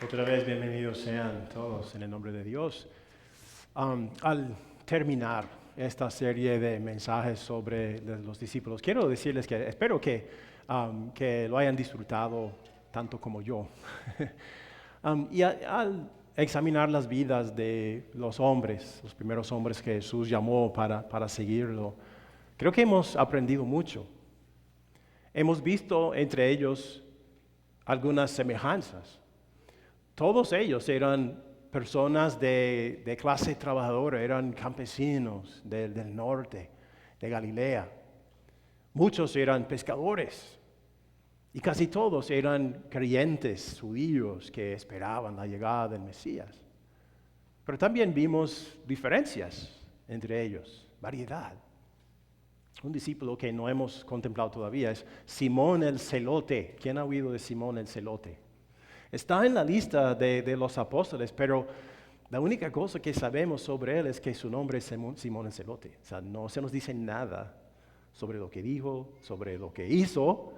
Otra vez bienvenidos sean todos en el nombre de Dios. Al terminar esta serie de mensajes sobre los discípulos, quiero decirles que espero que lo hayan disfrutado tanto como yo. Al examinar las vidas de los hombres, los primeros hombres que Jesús llamó para seguirlo, creo que hemos aprendido mucho. Hemos visto entre ellos algunas semejanzas. Todos ellos eran personas de clase trabajadora, eran campesinos del norte, de Galilea. Muchos eran pescadores y casi todos eran creyentes judíos que esperaban la llegada del Mesías. Pero también vimos diferencias entre ellos, variedad. Un discípulo que no hemos contemplado todavía es Simón el Celote. ¿Quién ha oído de Simón el Celote? Está en la lista de los apóstoles, pero la única cosa que sabemos sobre él es que su nombre es Simón el Celote. O sea, no se nos dice nada sobre lo que dijo, sobre lo que hizo,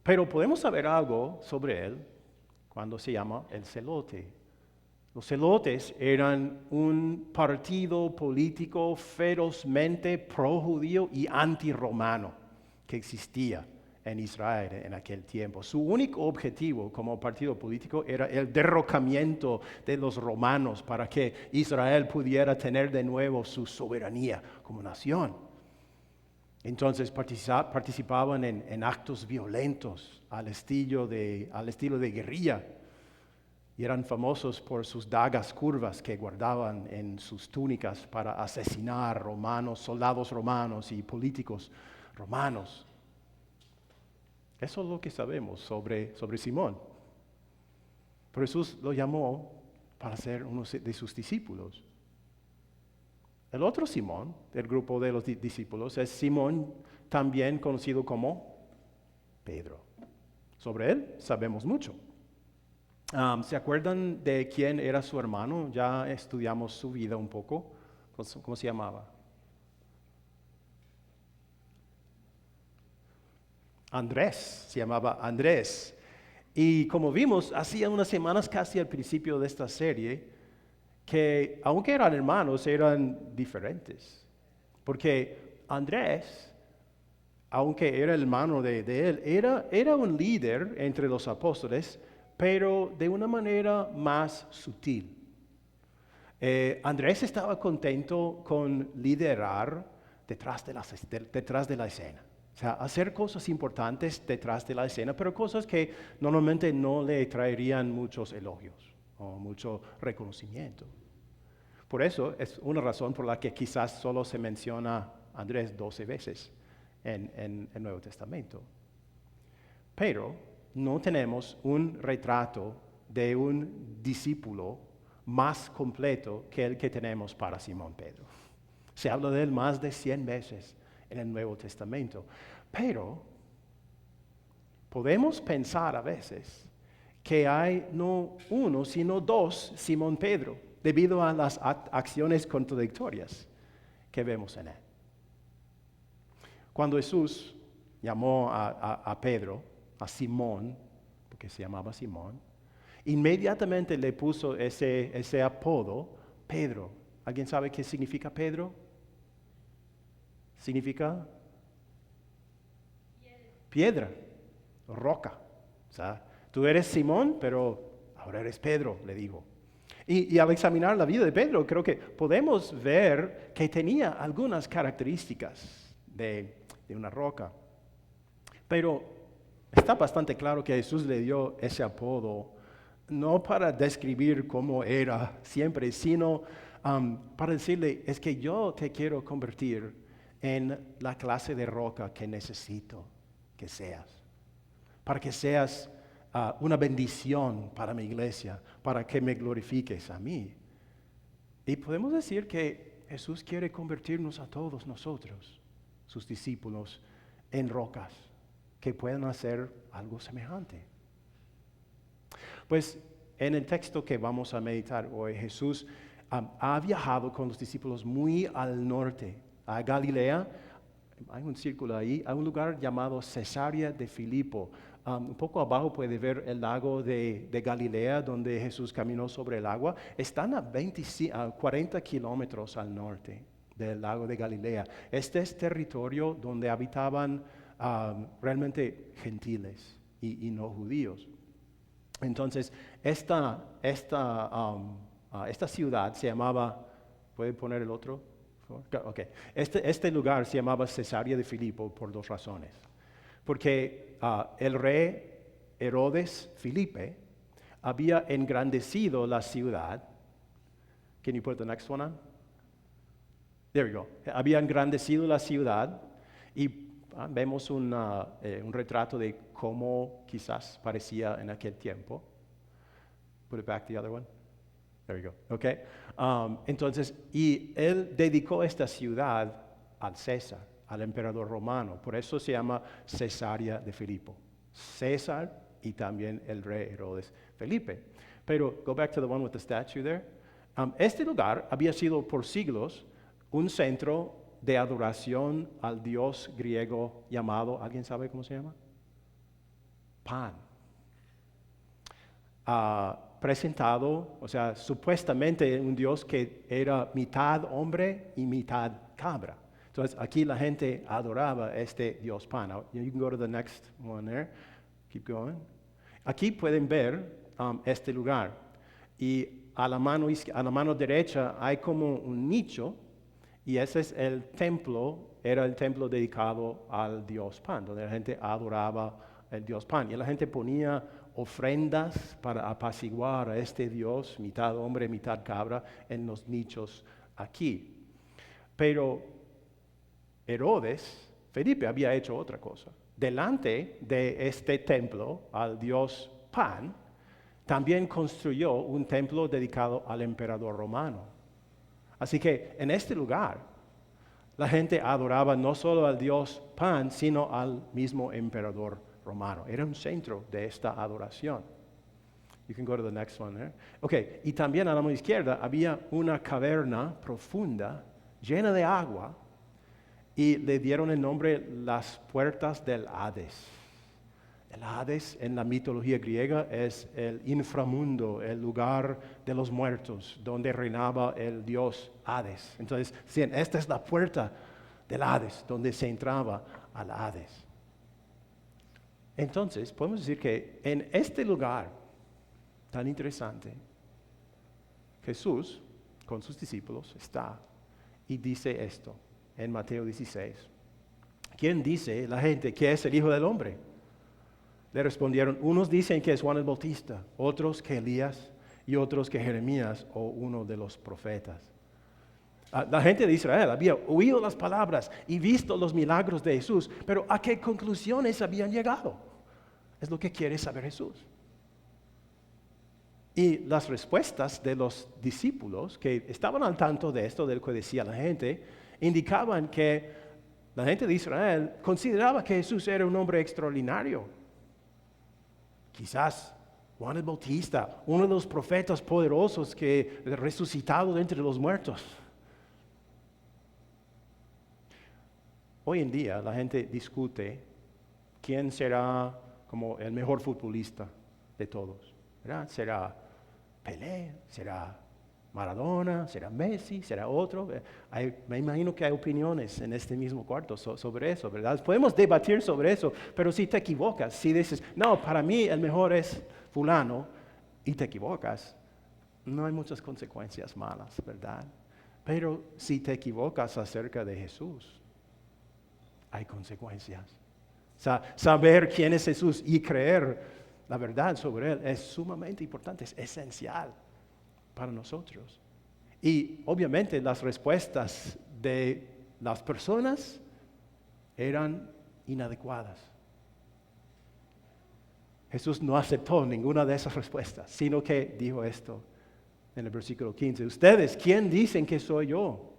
pero podemos saber algo sobre él cuando se llama el Celote. Los celotes eran un partido político ferozmente pro-judío y anti-romano que existía en Israel en aquel tiempo. Su único objetivo como partido político era el derrocamiento de los romanos para que Israel pudiera tener de nuevo su soberanía como nación. Entonces participaban en actos violentos al estilo de guerrilla y eran famosos por sus dagas curvas que guardaban en sus túnicas para asesinar romanos, soldados romanos y políticos romanos. Eso es lo que sabemos sobre Simón. Pero Jesús lo llamó para ser uno de sus discípulos. El otro Simón, del grupo de los discípulos, es Simón, también conocido como Pedro. Sobre él sabemos mucho. ¿Se acuerdan de quién era su hermano? Ya estudiamos su vida un poco. ¿Cómo se llamaba? Andrés, se llamaba Andrés. Y como vimos, hacía unas semanas casi al principio de esta serie, que aunque eran hermanos, eran diferentes. Porque Andrés, aunque era el hermano de él, era un líder entre los apóstoles, pero de una manera más sutil. Andrés estaba contento con liderar detrás de la escena. O sea, hacer cosas importantes detrás de la escena, pero cosas que normalmente no le traerían muchos elogios o mucho reconocimiento. Por eso es una razón por la que quizás solo se menciona a Andrés 12 veces en el Nuevo Testamento. Pero no tenemos un retrato de un discípulo más completo que el que tenemos para Simón Pedro. Se habla de él más de 100 veces en el Nuevo Testamento. Pero podemos pensar a veces que hay no uno, sino dos Simón Pedro, debido a las acciones contradictorias que vemos en él. Cuando Jesús llamó a Pedro, a Simón, porque se llamaba Simón, inmediatamente le puso ese apodo, Pedro. ¿Alguien sabe qué significa Pedro? Significa piedra, roca. O sea, tú eres Simón, pero ahora eres Pedro, le dijo. Y al examinar la vida de Pedro, creo que podemos ver que tenía algunas características de una roca. Pero está bastante claro que Jesús le dio ese apodo no para describir cómo era siempre, sino para decirle, es que yo te quiero convertir en la clase de roca que necesito que seas, para que seas una bendición para mi iglesia, para que me glorifiques a mí. Y podemos decir que Jesús quiere convertirnos a todos nosotros, sus discípulos, en rocas que puedan hacer algo semejante. Pues en el texto que vamos a meditar hoy, Jesús ha viajado con los discípulos muy al norte, a Galilea. Hay un círculo ahí, a un lugar llamado Cesarea de Filipo. Un poco abajo puede ver el lago de Galilea, donde Jesús caminó sobre el agua. Están a 40 kilómetros al norte del lago de Galilea. Este es territorio donde habitaban realmente gentiles y no judíos. Entonces, esta ciudad se llamaba, ¿puede poner el otro? Okay. Este lugar se llamaba Cesarea de Filipo por dos razones. Porque el rey Herodes Filipe había engrandecido la ciudad. Can you put the next one on? There we go. Había engrandecido la ciudad y vemos un retrato de cómo quizás parecía en aquel tiempo. Put it back the other one. There we go. Okay. Entonces, y él dedicó esta ciudad al César, al emperador romano. Por eso se llama Cesarea de Filipo. César y también el rey Herodes Felipe. Pero, go back to the one with the statue there. Este lugar había sido por siglos un centro de adoración al dios griego llamado, ¿alguien sabe cómo se llama? Pan. Presentado, o sea, supuestamente un dios que era mitad hombre y mitad cabra. Entonces, aquí la gente adoraba este dios Pan. Now, you can go to the next one there. Keep going. Aquí pueden ver este lugar. Y a la mano derecha hay como un nicho, y ese es el templo, era el templo dedicado al dios Pan, donde la gente adoraba el dios Pan. Y la gente ponía ofrendas para apaciguar a este dios, mitad hombre, mitad cabra, en los nichos aquí. Pero Herodes, Felipe, había hecho otra cosa. Delante de este templo al dios Pan, también construyó un templo dedicado al emperador romano. Así que en este lugar, la gente adoraba no solo al dios Pan, sino al mismo emperador romano. Era un centro de esta adoración. You can go to the next one there. Okay, y también a la mano izquierda había una caverna profunda, llena de agua, y le dieron el nombre las puertas del Hades. El Hades en la mitología griega es el inframundo, el lugar de los muertos, donde reinaba el dios Hades. Entonces, sí, esta es la puerta del Hades, donde se entraba al Hades. Entonces, podemos decir que en este lugar tan interesante, Jesús con sus discípulos está y dice esto en Mateo 16. ¿Quién dice la gente que es el Hijo del Hombre? Le respondieron, unos dicen que es Juan el Bautista, otros que Elías y otros que Jeremías o uno de los profetas. La gente de Israel había oído las palabras y visto los milagros de Jesús, pero ¿a qué conclusiones habían llegado? Es lo que quiere saber Jesús. Y las respuestas de los discípulos que estaban al tanto de esto, de lo que decía la gente, indicaban que la gente de Israel consideraba que Jesús era un hombre extraordinario. Quizás Juan el Bautista, uno de los profetas poderosos que resucitado de entre los muertos. Hoy en día la gente discute quién será como el mejor futbolista de todos, ¿verdad? ¿Será Pelé? ¿Será Maradona? ¿Será Messi? ¿Será otro? Me imagino que hay opiniones en este mismo cuarto sobre eso, ¿verdad? Podemos debatir sobre eso, pero si te equivocas, si dices, no, para mí el mejor es fulano, y te equivocas, no hay muchas consecuencias malas, ¿verdad? Pero si te equivocas acerca de Jesús, hay consecuencias. Saber quién es Jesús y creer la verdad sobre Él es sumamente importante, es esencial para nosotros. Y obviamente las respuestas de las personas eran inadecuadas. Jesús no aceptó ninguna de esas respuestas, sino que dijo esto en el versículo 15. Ustedes, ¿quién dicen que soy yo?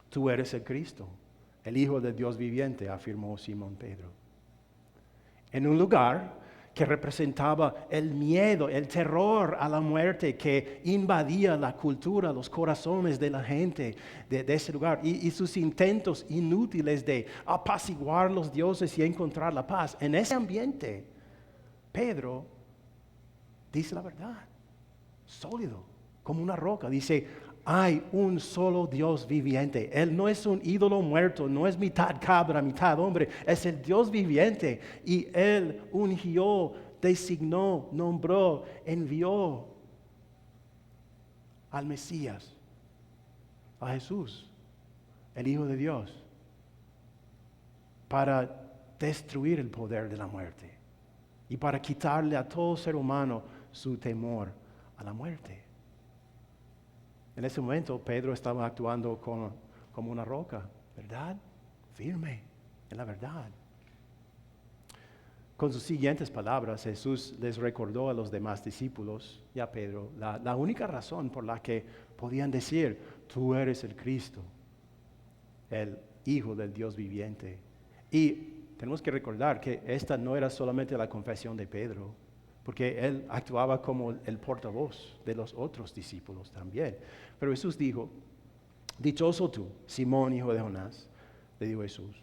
Tú eres el Cristo, el Hijo del Dios viviente, afirmó Simón Pedro. En un lugar que representaba el miedo, el terror a la muerte que invadía la cultura, los corazones de la gente de ese lugar y sus intentos inútiles de apaciguar los dioses y encontrar la paz. En ese ambiente, Pedro dice la verdad, sólido, como una roca. Dice, hay un solo Dios viviente. Él no es un ídolo muerto, no es mitad cabra, mitad hombre. Es el Dios viviente. Y Él ungió, designó, nombró, envió al Mesías, a Jesús, el Hijo de Dios, para destruir el poder de la muerte y para quitarle a todo ser humano su temor a la muerte. En ese momento Pedro estaba actuando como una roca, ¿verdad? Firme en la verdad. Con sus siguientes palabras, Jesús les recordó a los demás discípulos y a Pedro la única razón por la que podían decir, tú eres el Cristo, el Hijo del Dios viviente. Y tenemos que recordar que esta no era solamente la confesión de Pedro, porque él actuaba como el portavoz de los otros discípulos también. Pero Jesús dijo, dichoso tú, Simón, hijo de Jonás, le dijo Jesús,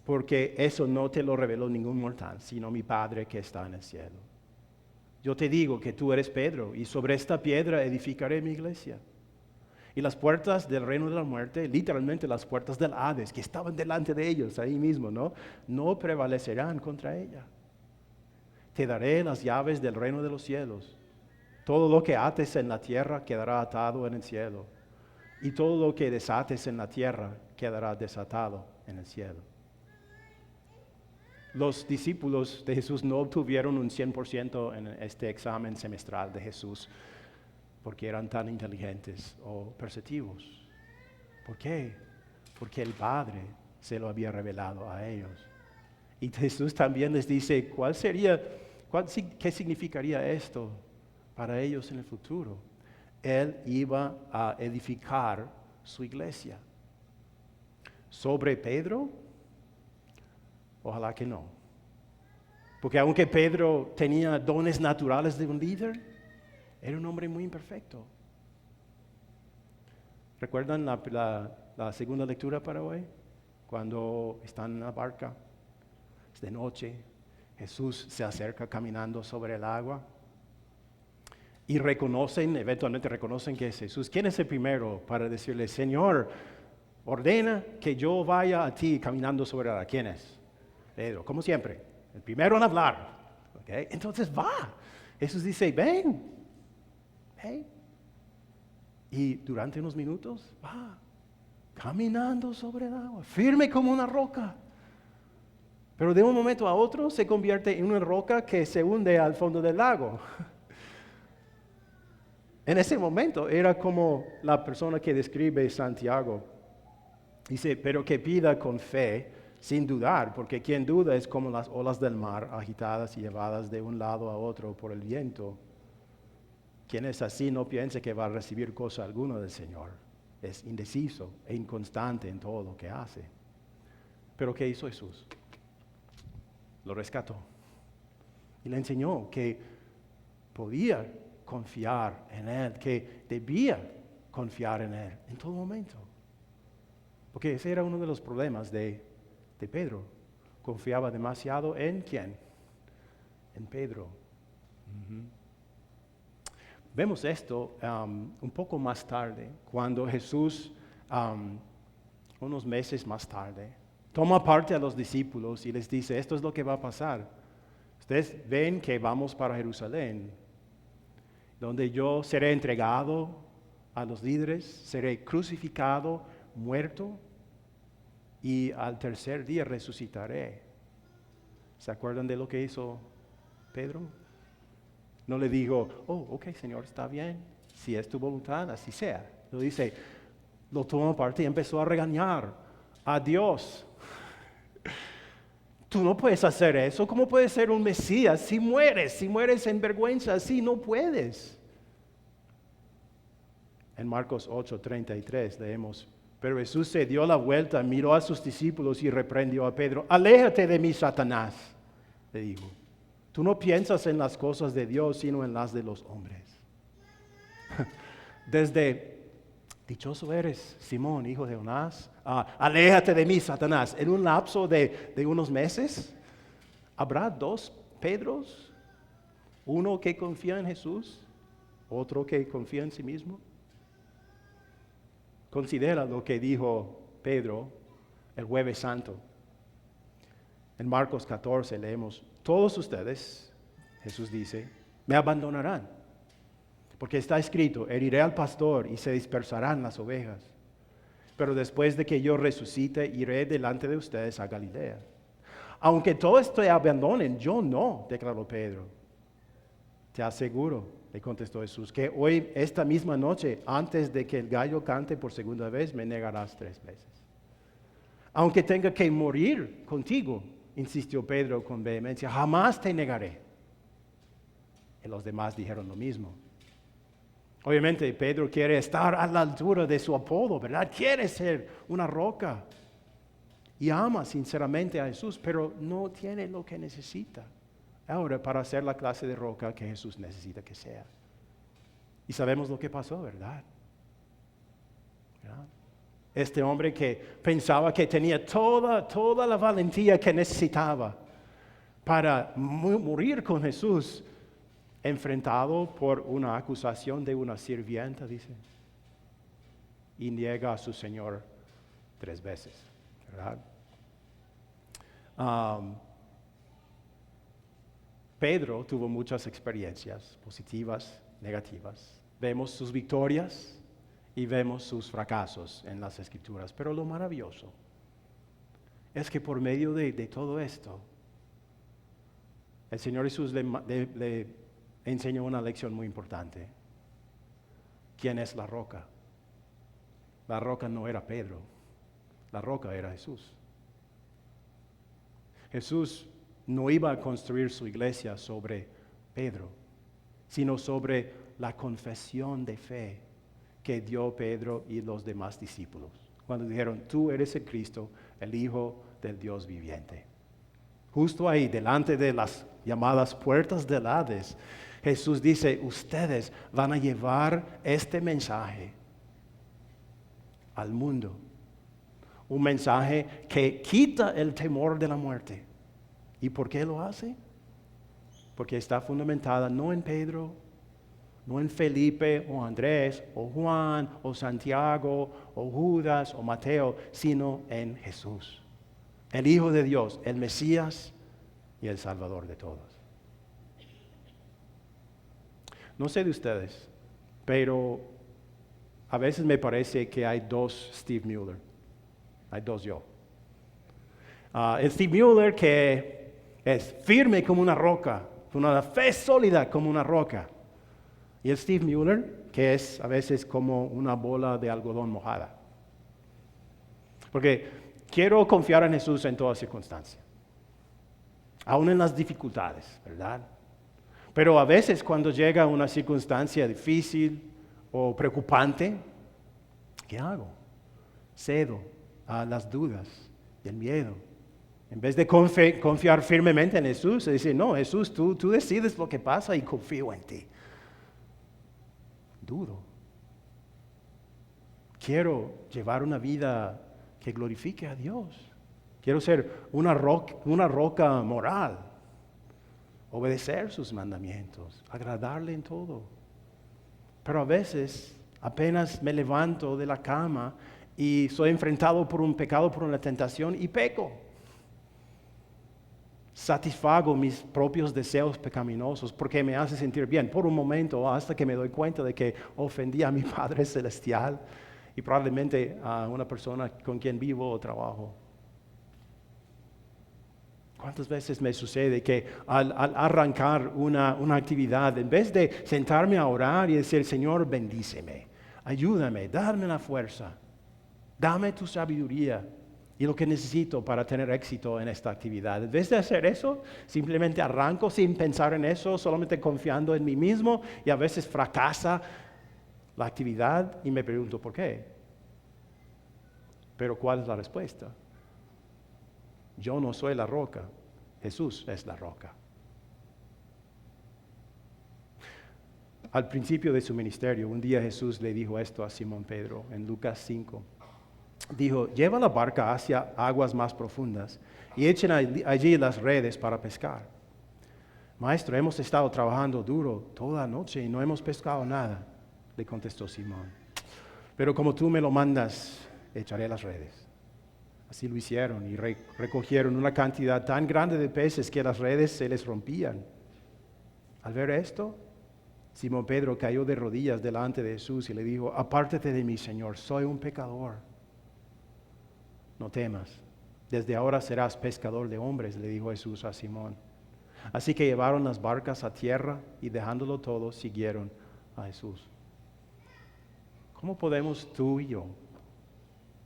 porque eso no te lo reveló ningún mortal, sino mi Padre que está en el cielo. Yo te digo que tú eres Pedro, y sobre esta piedra edificaré mi iglesia. Y las puertas del reino de la muerte, literalmente las puertas del Hades, que estaban delante de ellos ahí mismo, no prevalecerán contra ella. Te daré las llaves del reino de los cielos. Todo lo que ates en la tierra quedará atado en el cielo. Y todo lo que desates en la tierra quedará desatado en el cielo. Los discípulos de Jesús no obtuvieron un 100% en este examen semestral de Jesús porque eran tan inteligentes o perceptivos. ¿Por qué? Porque el Padre se lo había revelado a ellos. Y Jesús también les dice, ¿qué significaría esto para ellos en el futuro? Él iba a edificar su iglesia. ¿Sobre Pedro? Ojalá que no. Porque aunque Pedro tenía dones naturales de un líder, era un hombre muy imperfecto. ¿Recuerdan la segunda lectura para hoy? Cuando están en la barca, es de noche, Jesús se acerca caminando sobre el agua y eventualmente reconocen que es Jesús. ¿Quién es el primero para decirle, Señor, ordena que yo vaya a ti caminando sobre el agua? ¿Quién es? Pedro, como siempre, el primero en hablar. ¿Okay? Entonces va. Jesús dice, ven. Y durante unos minutos va caminando sobre el agua, firme como una roca. Pero de un momento a otro se convierte en una roca que se hunde al fondo del lago. En ese momento era como la persona que describe Santiago. Dice, pero que pida con fe, sin dudar, porque quien duda es como las olas del mar, agitadas y llevadas de un lado a otro por el viento. Quien es así no piense que va a recibir cosa alguna del Señor. Es indeciso e inconstante en todo lo que hace. Pero ¿qué hizo Jesús? Lo rescató. Y le enseñó que podía confiar en Él, que debía confiar en Él en todo momento. Porque ese era uno de los problemas de Pedro. Confiaba demasiado en ¿quién? En Pedro. Vemos esto un poco más tarde, cuando Jesús, unos meses más tarde, toma parte a los discípulos y les dice, esto es lo que va a pasar. Ustedes ven que vamos para Jerusalén, donde yo seré entregado a los líderes, seré crucificado, muerto, y al tercer día resucitaré. ¿Se acuerdan de lo que hizo Pedro? No le digo, ok, Señor, está bien, si es tu voluntad, así sea. Lo dice, lo tomó aparte y empezó a regañar a Dios. Tú no puedes hacer eso. ¿Cómo puedes ser un Mesías si mueres en vergüenza? Así no puedes. En Marcos 8:33 leemos, pero Jesús se dio la vuelta, miró a sus discípulos y reprendió a Pedro. Aléjate de mí, Satanás, le dijo. Tú no piensas en las cosas de Dios, sino en las de los hombres. Desde, dichoso eres, Simón, hijo de Jonás, aléjate de mí, Satanás. En un lapso de unos meses, ¿habrá dos Pedros Uno que confía en Jesús, otro que confía en sí mismo. Considera lo que dijo Pedro el Jueves Santo. En Marcos 14 leemos, todos ustedes, Jesús dice, me abandonarán, porque está escrito, heriré al pastor y se dispersarán las ovejas. Pero después de que yo resucite, iré delante de ustedes a Galilea. Aunque todos te abandonen, yo no, declaró Pedro. Te aseguro, le contestó Jesús, que hoy, esta misma noche, antes de que el gallo cante por segunda vez, me negarás 3 veces. Aunque tenga que morir contigo, insistió Pedro con vehemencia, jamás te negaré. Y los demás dijeron lo mismo. Obviamente Pedro quiere estar a la altura de su apodo, ¿verdad? Quiere ser una roca. Y ama sinceramente a Jesús, pero no tiene lo que necesita ahora para ser la clase de roca que Jesús necesita que sea. Y sabemos lo que pasó, ¿verdad? ¿Verdad? Este hombre que pensaba que tenía toda la valentía que necesitaba para morir con Jesús, enfrentado por una acusación de una sirvienta, dice, y niega a su Señor 3 veces, ¿verdad? Pedro tuvo muchas experiencias positivas, negativas. Vemos sus victorias y vemos sus fracasos en las Escrituras. Pero lo maravilloso es que por medio de todo esto, el Señor Jesús le enseñó una lección muy importante. ¿Quién es la roca? La roca no era Pedro, la roca era Jesús. Jesús no iba a construir su iglesia sobre Pedro, sino sobre la confesión de fe que dio Pedro y los demás discípulos, cuando dijeron, tú eres el Cristo, el Hijo del Dios viviente. Justo ahí, delante de las llamadas puertas del Hades, Jesús dice, ustedes van a llevar este mensaje al mundo. Un mensaje que quita el temor de la muerte. ¿Y por qué lo hace? Porque está fundamentada no en Pedro, no en Felipe o Andrés o Juan o Santiago o Judas o Mateo, sino en Jesús, el Hijo de Dios, el Mesías y el Salvador de todos. No sé de ustedes, pero a veces me parece que hay 2 Steve Mueller, hay 2 yo. El Steve Mueller que es firme como una roca, con una fe sólida como una roca. Y el Steve Mueller, que es a veces como una bola de algodón mojada. Porque quiero confiar en Jesús en toda circunstancia, aún en las dificultades, ¿verdad? Pero a veces cuando llega una circunstancia difícil o preocupante, ¿qué hago? Cedo a las dudas y el miedo. En vez de confiar firmemente en Jesús, se dice, no, Jesús, tú decides lo que pasa y confío en ti. Dudo. Quiero llevar una vida que glorifique a Dios. Quiero ser una roca moral. Obedecer sus mandamientos, agradarle en todo. Pero a veces apenas me levanto de la cama y soy enfrentado por un pecado, por una tentación y peco. Satisfago mis propios deseos pecaminosos porque me hace sentir bien por un momento hasta que me doy cuenta de que ofendí a mi Padre Celestial y probablemente a una persona con quien vivo o trabajo. ¿Cuántas veces me sucede que al arrancar una actividad, en vez de sentarme a orar y decir, Señor, bendíceme, ayúdame, dame la fuerza, dame tu sabiduría y lo que necesito para tener éxito en esta actividad? En vez de hacer eso, simplemente arranco sin pensar en eso, solamente confiando en mí mismo y a veces fracasa la actividad y me pregunto por qué. Pero ¿cuál es la respuesta? Yo no soy la roca, Jesús es la roca. Al principio de su ministerio, un día Jesús le dijo esto a Simón Pedro en Lucas 5. Dijo, lleva la barca hacia aguas más profundas y echen allí las redes para pescar. Maestro, hemos estado trabajando duro toda la noche y no hemos pescado nada, le contestó Simón. Pero como tú me lo mandas, echaré las redes. Así lo hicieron y recogieron una cantidad tan grande de peces que las redes se les rompían. Al ver esto, Simón Pedro cayó de rodillas delante de Jesús y le dijo: apártate de mí, Señor, soy un pecador. No temas, desde ahora serás pescador de hombres, le dijo Jesús a Simón. Así que llevaron las barcas a tierra y dejándolo todo, siguieron a Jesús. ¿Cómo podemos tú y yo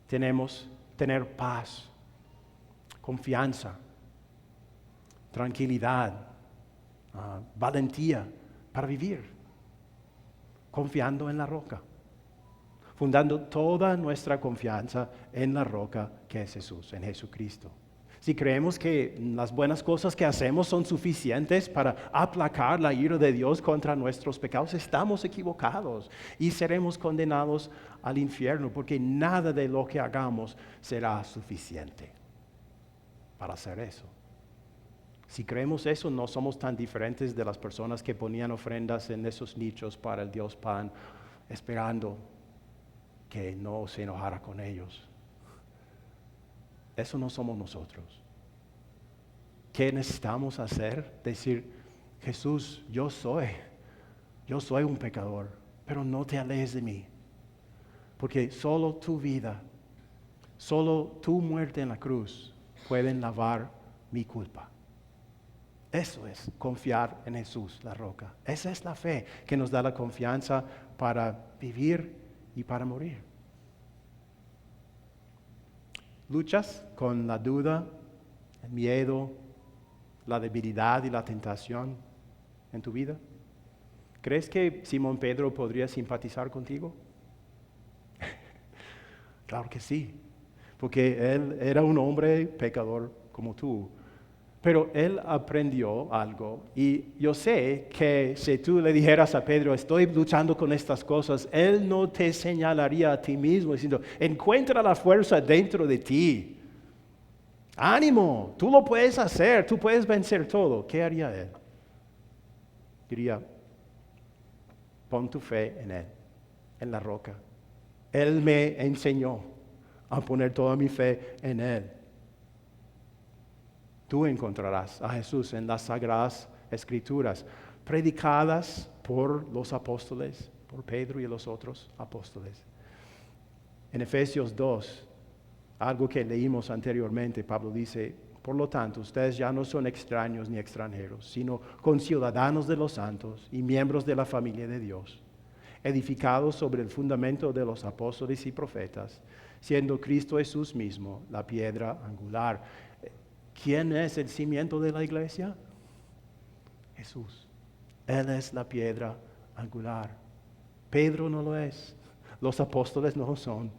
tener paz, confianza, tranquilidad, valentía para vivir? Confiando en la roca, fundando toda nuestra confianza en la roca que es Jesús, en Jesucristo. Si creemos que las buenas cosas que hacemos son suficientes para aplacar la ira de Dios contra nuestros pecados, estamos equivocados y seremos condenados al infierno, porque nada de lo que hagamos será suficiente para hacer eso. Si creemos eso, no somos tan diferentes de las personas que ponían ofrendas en esos nichos para el Dios Pan, esperando que no se enojara con ellos. Eso no somos nosotros. ¿Qué necesitamos hacer? Decir: Jesús, yo soy un pecador, pero no te alejes de mí. Porque solo tu vida, solo tu muerte en la cruz pueden lavar mi culpa. Eso es confiar en Jesús, la roca. Esa es la fe que nos da la confianza para vivir y para morir. ¿Luchas con la duda, el miedo, la debilidad y la tentación en tu vida? ¿Crees que Simón Pedro podría simpatizar contigo? Claro que sí, porque él era un hombre pecador como tú. Pero él aprendió algo, y yo sé que si tú le dijeras a Pedro: estoy luchando con estas cosas, él no te señalaría a ti mismo diciendo: encuentra la fuerza dentro de ti. Ánimo, tú lo puedes hacer, tú puedes vencer todo. ¿Qué haría él? Diría: pon tu fe en él, en la roca. Él me enseñó a poner toda mi fe en él. Tú encontrarás a Jesús en las Sagradas Escrituras, predicadas por los apóstoles, por Pedro y los otros apóstoles. En Efesios 2, algo que leímos anteriormente, Pablo dice: por lo tanto, ustedes ya no son extraños ni extranjeros, sino conciudadanos de los santos y miembros de la familia de Dios, edificados sobre el fundamento de los apóstoles y profetas, siendo Cristo Jesús mismo la piedra angular. ¿Quién es el cimiento de la iglesia? Jesús. Él es la piedra angular. Pedro no lo es. Los apóstoles no lo son.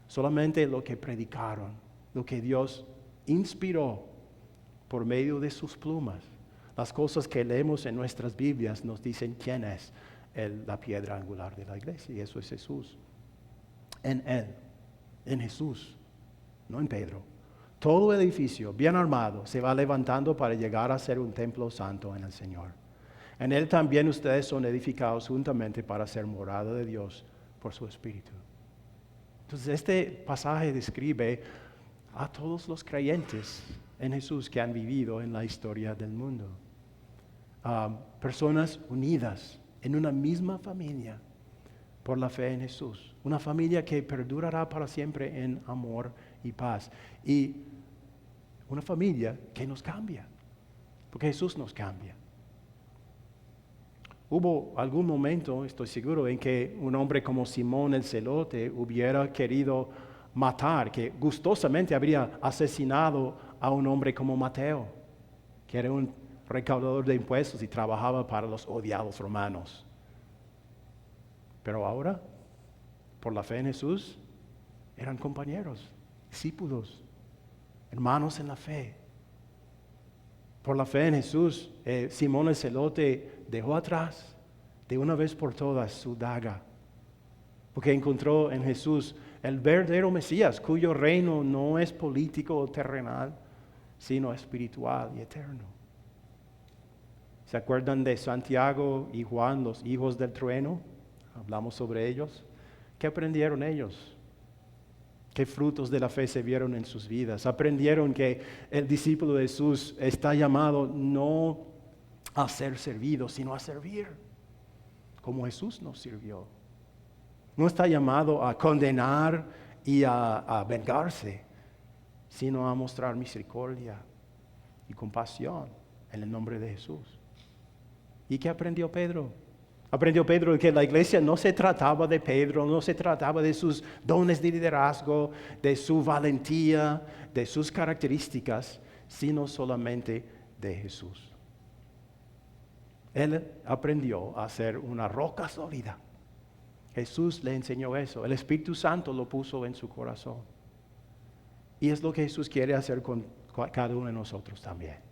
Solamente lo que predicaron, lo que Dios inspiró por medio de sus plumas. Las cosas que leemos en nuestras Biblias nos dicen quién es la piedra angular de la iglesia, y eso es Jesús. En Él, en Jesús, no en Pedro. Todo edificio bien armado se va levantando para llegar a ser un templo santo en el Señor. En Él también ustedes son edificados juntamente para ser morada de Dios por su Espíritu. Entonces este pasaje describe a todos los creyentes en Jesús que han vivido en la historia del mundo. Personas unidas en una misma familia por la fe en Jesús. Una familia que perdurará para siempre en amor y paz. Y una familia que nos cambia, porque Jesús nos cambia. Hubo algún momento, estoy seguro, en que un hombre como Simón el Celote hubiera querido matar, que gustosamente habría asesinado a un hombre como Mateo, que era un recaudador de impuestos y trabajaba para los odiados romanos. Pero ahora, por la fe en Jesús, eran compañeros, discípulos, hermanos en la fe. Por la fe en Jesús, Simón el Celote dejó atrás de una vez por todas su daga, porque encontró en Jesús el verdadero Mesías, cuyo reino no es político o terrenal, sino espiritual y eterno. ¿Se acuerdan de Santiago y Juan, los hijos del trueno? Hablamos sobre ellos. ¿Qué aprendieron ellos? ¿Qué frutos de la fe se vieron en sus vidas? Aprendieron que el discípulo de Jesús está llamado no a ser servido, sino a servir, como Jesús nos sirvió. No está llamado a condenar y a vengarse, sino a mostrar misericordia y compasión en el nombre de Jesús. ¿Y qué aprendió Pedro? Aprendió Pedro que la iglesia no se trataba de Pedro, no se trataba de sus dones de liderazgo, de su valentía, de sus características, sino solamente de Jesús. Él aprendió a ser una roca sólida. Jesús le enseñó eso. El Espíritu Santo lo puso en su corazón. Y es lo que Jesús quiere hacer con cada uno de nosotros también.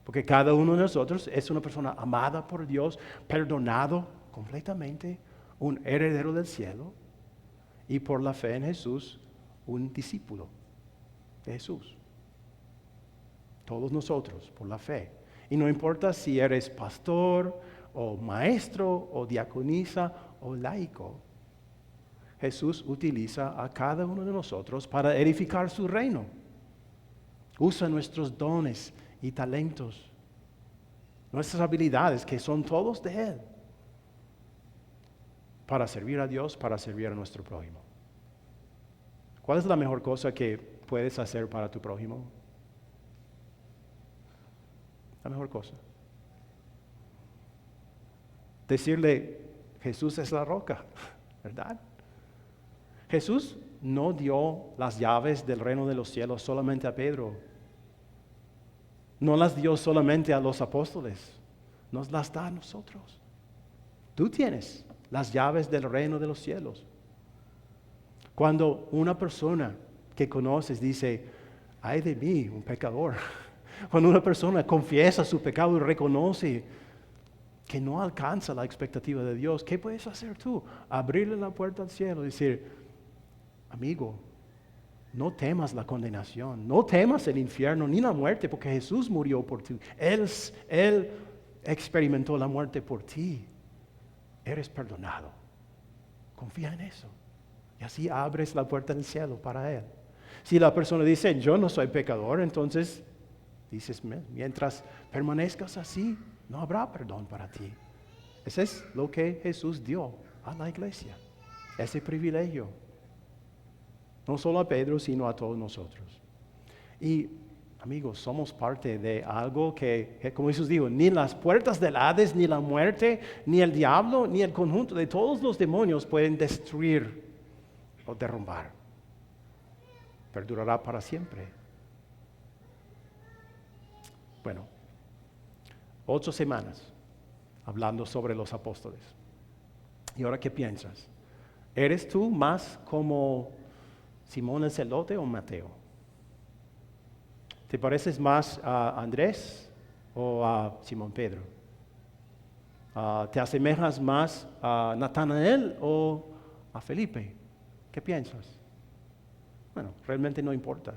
Porque cada uno de nosotros es una persona amada por Dios, perdonado completamente, un heredero del cielo y por la fe en Jesús, un discípulo de Jesús. Todos nosotros, por la fe. Y no importa si eres pastor o maestro o diaconisa o laico, Jesús utiliza a cada uno de nosotros para edificar su reino. Usa nuestros dones y talentos, nuestras habilidades, que son todos de Él, para servir a Dios, para servir a nuestro prójimo. ¿Cuál es la mejor cosa que puedes hacer para tu prójimo? La mejor cosa. Decirle, Jesús es la roca, ¿verdad? Jesús no dio las llaves del reino de los cielos solamente a Pedro. No las dio solamente a los apóstoles. Nos las da a nosotros. Tú tienes las llaves del reino de los cielos. Cuando una persona que conoces dice, ay de mí, un pecador. Cuando una persona confiesa su pecado y reconoce que no alcanza la expectativa de Dios, ¿qué puedes hacer tú? Abrirle la puerta al cielo y decir, amigo, no temas la condenación, no temas el infierno ni la muerte, porque Jesús murió por ti. Él experimentó la muerte por ti. Eres perdonado. Confía en eso. Y así abres la puerta del cielo para Él. Si la persona dice, yo no soy pecador, entonces dices, mientras permanezcas así, no habrá perdón para ti. Ese es lo que Jesús dio a la iglesia, ese privilegio. No solo a Pedro, sino a todos nosotros. Y amigos, somos parte de algo que, como Jesús dijo, ni las puertas del Hades, ni la muerte, ni el diablo, ni el conjunto de todos los demonios pueden destruir o derrumbar. Perdurará para siempre. Bueno, 8 semanas hablando sobre los apóstoles. ¿Y ahora qué piensas? ¿Eres tú más como Simón el Celote o Mateo? ¿Te pareces más a Andrés o a Simón Pedro? ¿Te asemejas más a Natanael o a Felipe? ¿Qué piensas? Bueno, realmente no importa,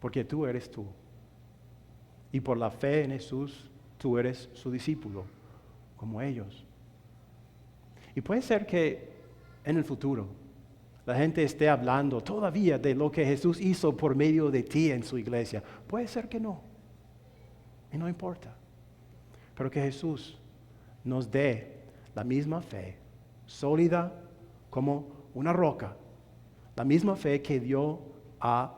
porque tú eres tú. Y por la fe en Jesús, tú eres su discípulo, como ellos. Y puede ser que en el futuro la gente esté hablando todavía de lo que Jesús hizo por medio de ti en su iglesia. Puede ser que no. Y no importa. Pero que Jesús nos dé la misma fe, sólida como una roca. La misma fe que dio a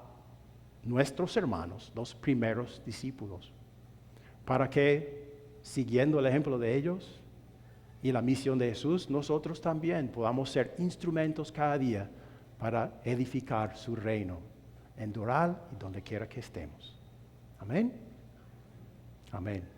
nuestros hermanos, los primeros discípulos. Para que, siguiendo el ejemplo de ellos y la misión de Jesús, nosotros también podamos ser instrumentos cada día para edificar su reino en Doral y donde quiera que estemos. Amén. Amén.